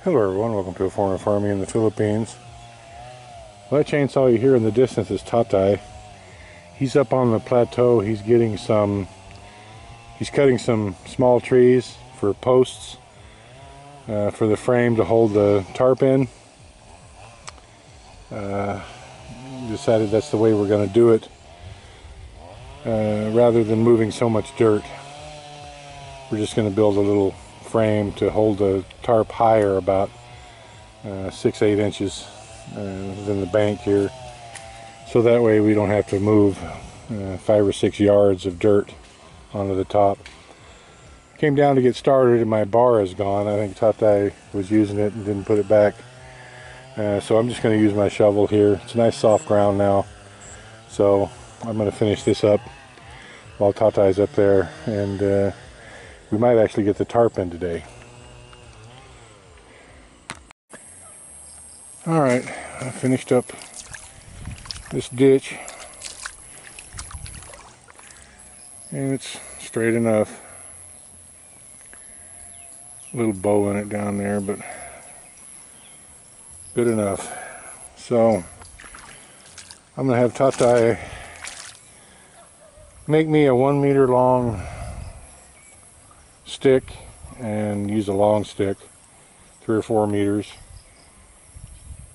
Hello everyone, welcome to a form of farming in the Philippines. Well, that chainsaw you hear in the distance is Tatay. He's up on the plateau. He's cutting some small trees for posts for the frame to hold the tarp in. Decided that's the way we're going to do it rather than moving so much dirt. We're just going to build a little frame to hold the tarp higher, about 6-8 inches than the bank here, so that way we don't have to move 5 or 6 yards of dirt onto the top. Came down to get started and my bar is gone. I think Tatay was using it and didn't put it back, so I'm just going to use my shovel here. It's nice soft ground now, so I'm going to finish this up while Tatay's up there, and we might actually get the tarp in today. Alright, I finished up this ditch, and it's straight enough. A little bow in it down there, but good enough. So I'm going to have Tatay make me a 1 meter long stick and use a long stick, 3 or 4 meters,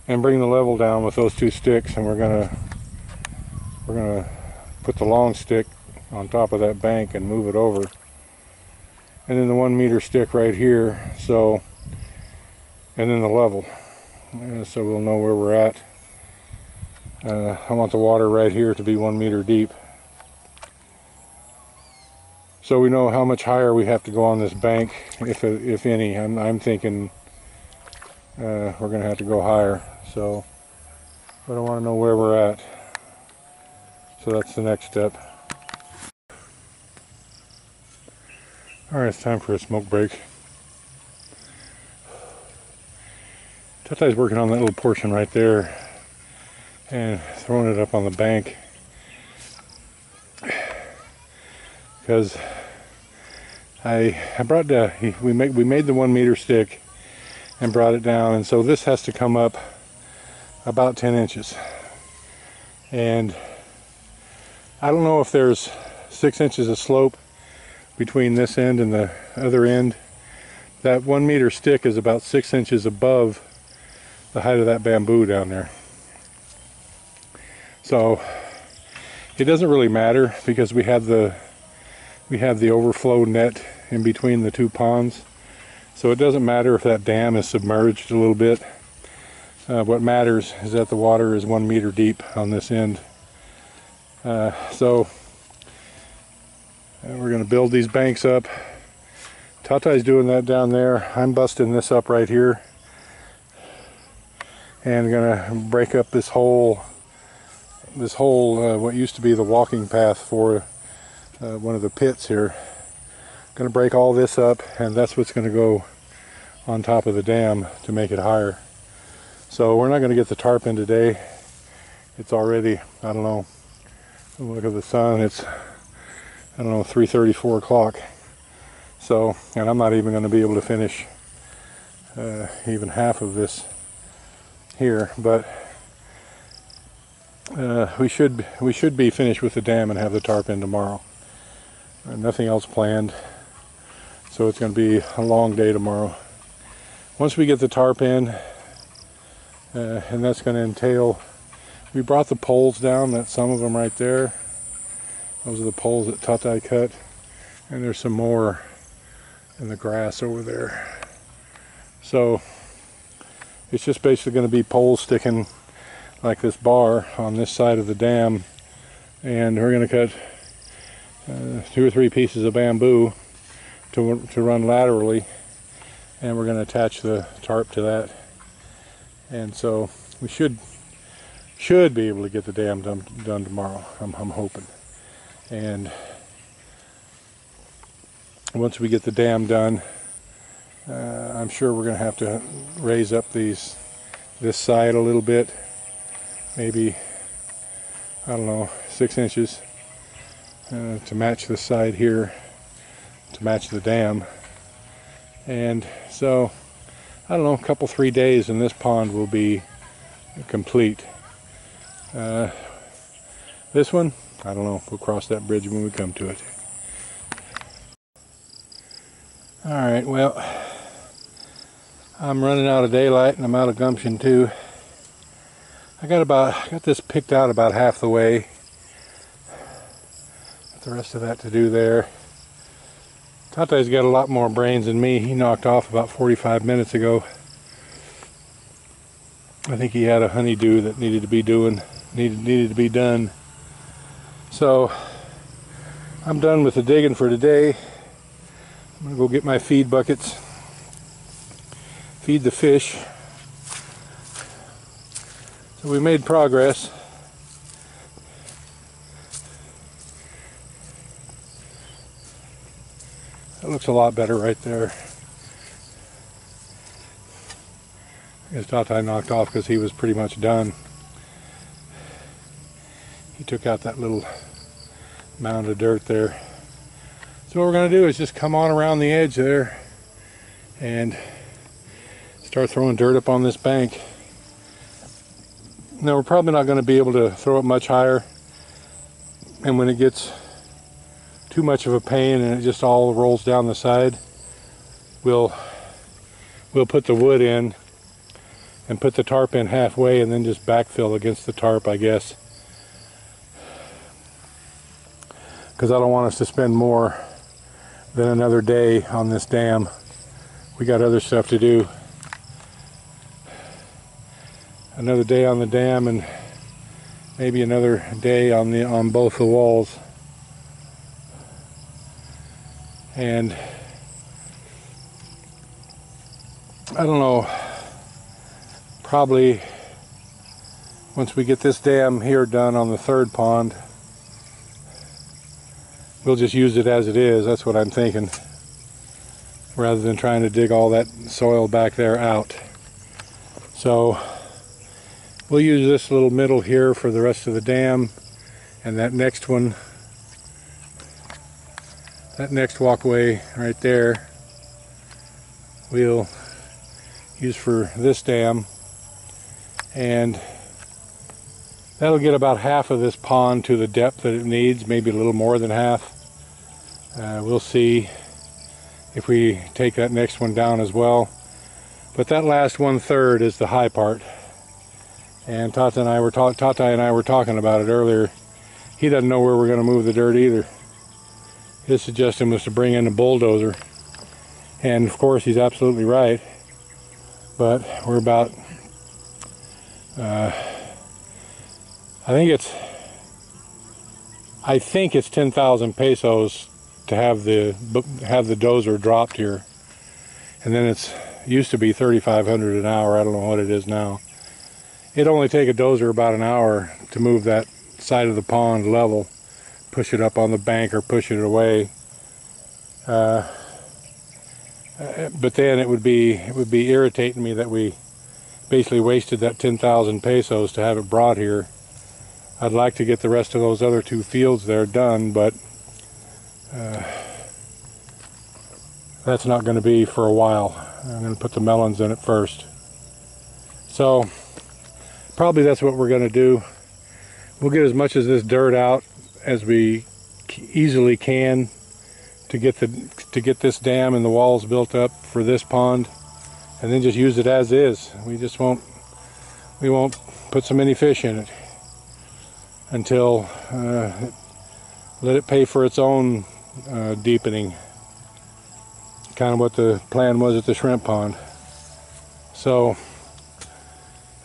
and bring the level down with those 2 sticks, and we're gonna put the long stick on top of that bank and move it over, and then the 1 meter stick right here, so, and then the level, so we'll know where we're at. I want the water right here to be 1 meter deep, so we know how much higher we have to go on this bank, if any. I'm thinking we're going to have to go higher, so, but I want to know where we're at. So that's the next step. Alright, it's time for a smoke break. Tatay's working on that little portion right there and throwing it up on the bank, because we made the 1 meter stick and brought it down, and so this has to come up about 10 inches, and I don't know if there's 6 inches of slope between this end and the other end. That 1 meter stick is about 6 inches above the height of that bamboo down there, so it doesn't really matter because we have the overflow net in between the 2 ponds, so it doesn't matter if that dam is submerged a little bit. What matters is that the water is 1 meter deep on this end. So we're going to build these banks up. Tatay's doing that down there. I'm busting this up right here and going to break up this whole what used to be the walking path for one of the pits here. Going to break all this up, and that's what's going to go on top of the dam to make it higher. So we're not going to get the tarp in today. It's already, I don't know, look at the sun, it's, I don't know, 3:30, 4 o'clock. So, and I'm not even going to be able to finish even half of this here, but we should be finished with the dam and have the tarp in tomorrow. Nothing else planned, so it's going to be a long day tomorrow. Once we get the tarp in, and that's going to entail, we brought the poles down, that's some of them right there. Those are the poles that Tatay cut, and there's some more in the grass over there. So it's just basically going to be poles sticking like this bar on this side of the dam, and we're going to cut 2 or 3 pieces of bamboo to run laterally, and we're going to attach the tarp to that, and so we should be able to get the dam done tomorrow. I'm hoping. And once we get the dam done, I'm sure we're going to have to raise up this side a little bit, maybe, I don't know, 6 inches to match the side here, to match the dam. And so I don't know, a couple, 3 days, and this pond will be complete. This one, I don't know. We'll cross that bridge when we come to it. Alright, well, I'm running out of daylight and I'm out of gumption too. I got this picked out about half the way. Got the rest of that to do there. Tate's got a lot more brains than me. He knocked off about 45 minutes ago. I think he had a honeydew that needed to be done. So I'm done with the digging for today. I'm gonna go get my feed buckets, feed the fish. So we made progress. That looks a lot better right there. I guess Tate knocked off because he was pretty much done. He took out that little mound of dirt there. So what we're going to do is just come on around the edge there and start throwing dirt up on this bank. Now we're probably not going to be able to throw it much higher, and when it gets too much of a pain and it just all rolls down the side, we'll put the wood in and put the tarp in halfway and then just backfill against the tarp, I guess, because I don't want us to spend more than another day on this dam. We got other stuff to do. Another day on the dam and maybe another day on both the walls. And I don't know, probably once we get this dam here done on the third pond, we'll just use it as it is. That's what I'm thinking, rather than trying to dig all that soil back there out. So we'll use this little middle here for the rest of the dam, and that next one, that next walkway right there, we'll use for this dam, and that'll get about half of this pond to the depth that it needs, maybe a little more than half. We'll see if we take that next one down as well. But that last 1/3 is the high part. And Tate and I were talking about it earlier. He doesn't know where we're going to move the dirt either. His suggestion was to bring in a bulldozer. And of course he's absolutely right. But we're about, I think it's 10,000 pesos to have the dozer dropped here, and then it's used to be 3,500 an hour. I don't know what it is now. It'd only take a dozer about an hour to move that side of the pond level, push it up on the bank or push it away. But then it would be irritating me that we basically wasted that 10,000 pesos to have it brought here. I'd like to get the rest of those other 2 fields there done, but that's not going to be for a while. I'm going to put the melons in it first. So probably that's what we're going to do. We'll get as much of this dirt out as we easily can to get this dam and the walls built up for this pond, and then just use it as is. We won't put so many fish in it until let it pay for its own deepening. Kind of what the plan was at the shrimp pond. So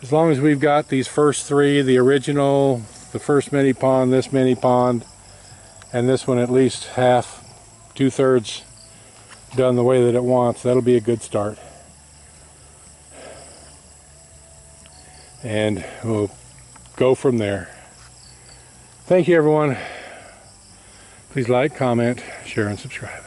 as long as we've got these first 3, the original, the first mini pond, this mini pond, and this one at least half, 2/3 done the way that it wants, that'll be a good start. And we'll go from there. Thank you, everyone. Please like, comment, share, and subscribe.